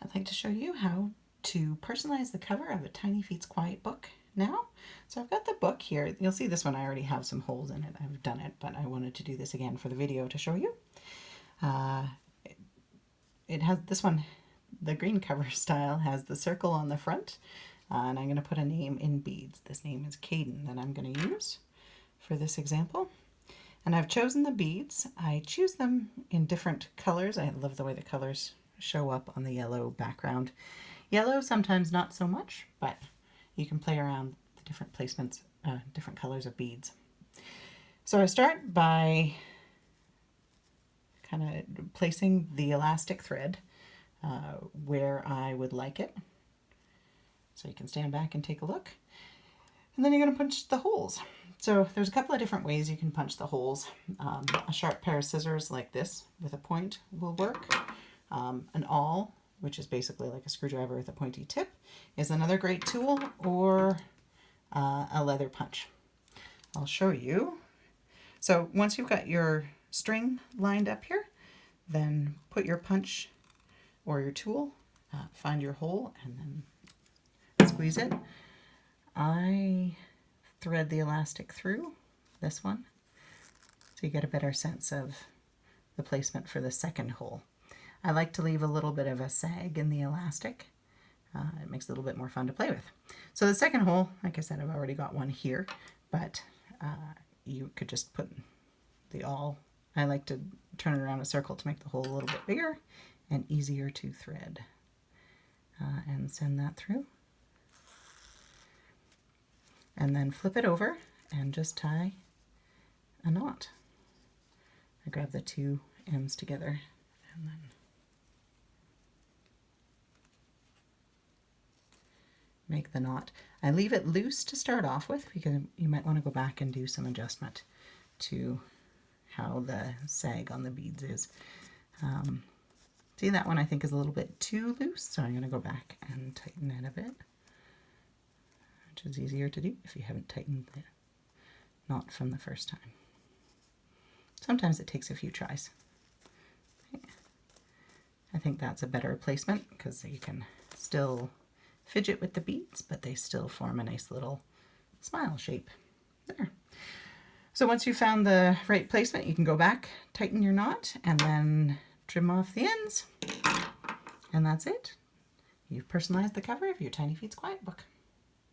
I'd like to show you how to personalize the cover of a TinyFeats quiet book now. So I've got the book here. You'll see this one I already have some holes in it. I've done it, but I wanted to do this again for the video to show you. It has this one, the green cover style has the circle on the front, and I'm going to put a name in beads. This name is Caden that I'm going to use for this example. And I've chosen the beads. I choose them in different colors. I love the way the colors show up on the yellow background. Yellow sometimes not so much, but you can play around the different placements, different colors of beads. So I start by kind of placing the elastic thread where I would like it. So you can stand back and take a look. And then you're going to punch the holes. So there's a couple of different ways you can punch the holes. A sharp pair of scissors like this with a point will work. An awl, which is basically like a screwdriver with a pointy tip, is another great tool, or a leather punch. I'll show you. So once you've got your string lined up here, then put your punch or your tool, find your hole, and then squeeze it. I thread the elastic through this one so you get a better sense of the placement for the second hole. I like to leave a little bit of a sag in the elastic. It makes it a little bit more fun to play with. So the second hole, like I said, I've already got one here, but you could just put the awl. I like to turn it around a circle to make the hole a little bit bigger and easier to thread. And send that through. And then flip it over and just tie a knot. I grab the two ends together and then make the knot. I leave it loose to start off with because you might want to go back and do some adjustment to how the sag on the beads is. See, that one I think is a little bit too loose, so I'm going to go back and tighten it a bit, which is easier to do if you haven't tightened the knot from the first time. Sometimes it takes a few tries. I think that's a better placement because you can still fidget with the beads, but they still form a nice little smile shape there. So once you've found the right placement, you can go back, tighten your knot, and then trim off the ends. And that's it. You've personalized the cover of your TinyFeats quiet book.